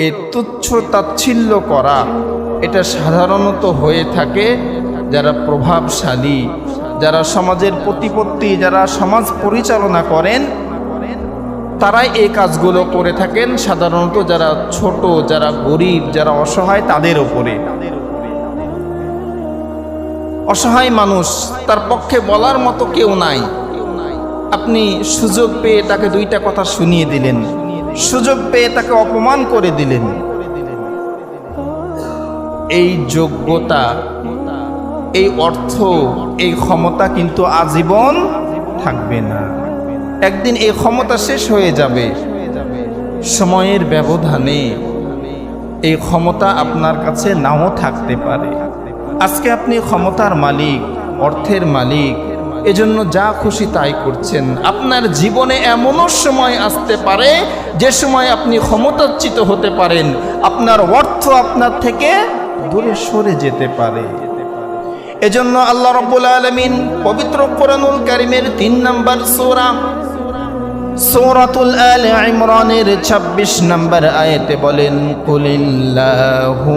এই তুচ্ছ তাচ্ছিল্য করা এটা সাধারণত হয়ে থাকে যারা প্রভাবশালী, যারা সমাজের প্রতিপত্তি, যারা সমাজ পরিচালনা করেন, তারাই এই কাজগুলো করে থাকেন। সাধারণত যারা ছোট, যারা গরিব, যারা অসহায়, তাদের উপরে। অসহায় মানুষ, তার পক্ষে বলার মতো কেউ নাই, আপনি সুযোগ পেয়ে তাকে দুইটা কথা শুনিয়ে দিলেন, সুযোগ পেয়ে তাকে অপমান করে দিলেন। এই যোগ্যতা, এই অর্থ, এই ক্ষমতা কিন্তু আজীবন থাকবে না। একদিন এই ক্ষমতা শেষ হয়ে যাবে। সময়ের ব্যবধানে এই ক্ষমতা আপনার কাছে নাও থাকতে পারে। আজকে আপনি ক্ষমতার মালিক, অর্থের মালিক, এজন্য যা খুশি তাই করছেন। আপনার জীবনে এমনও সময় আসতে পারে যে সময় আপনি ক্ষমতাচ্যুত হতে পারেন, আপনার অর্থ আপনার থেকে দূরে সরে যেতে পারে। এজন্য আল্লাহ রাব্বুল আলামিন পবিত্র কোরআনুল কারীমের 3 নম্বর সূরা সূরাতুল আলে ইমরানের 26 নম্বর আয়াতে বলেন, কুলিল্লাহুম্মা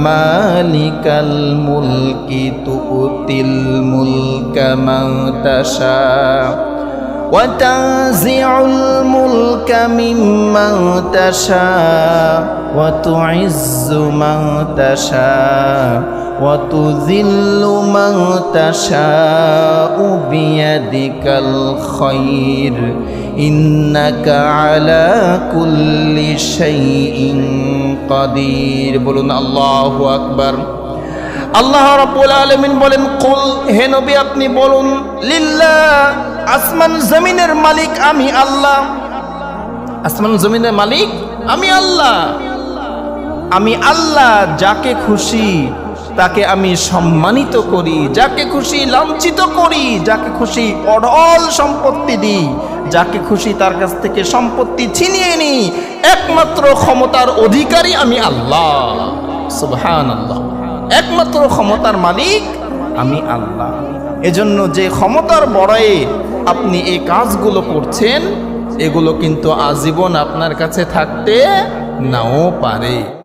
মালিকাল মুলকি তুতিল মুলকা মান তাশা ওয়া তানজিউল মুলকা মিম্মান তাশা ওয়া তুইজ্জু মান তাশা ওয়া তুযিল্লু মান তাশাউ বিয়াদিকাল খায়র ইন্নাকা আলা কুল্লি শাইইন কাদির। বলুন আল্লাহু আকবার। আল্লাহ রাব্বুল আলামিন বলেন, কুল, হে নবী আপনি বলুন, লিল্লাহ, আসমান জমিনের মালিক আমি আল্লাহ। আসমান জমিনের মালিক আমি আল্লাহ। আমি আল্লাহ যাকে খুশি তাকে আমি সম্মানিত করি, যাকে খুশি লাঞ্ছিত করি, যাকে খুশি অঢল সম্পত্তি দিই, যাকে খুশি তার কাছ থেকে সম্পত্তি ছিনিয়ে নিই। একমাত্র ক্ষমতার অধিকারী আমি আল্লাহ। সুবহানাল্লাহ। একমাত্র ক্ষমতার মালিক আমি আল্লাহ। এজন্য যে ক্ষমতার বড়ায়ে আপনি এই কাজগুলো করছেন, এগুলো কিন্তু আজীবন আপনার কাছে থাকতে নাও পারে।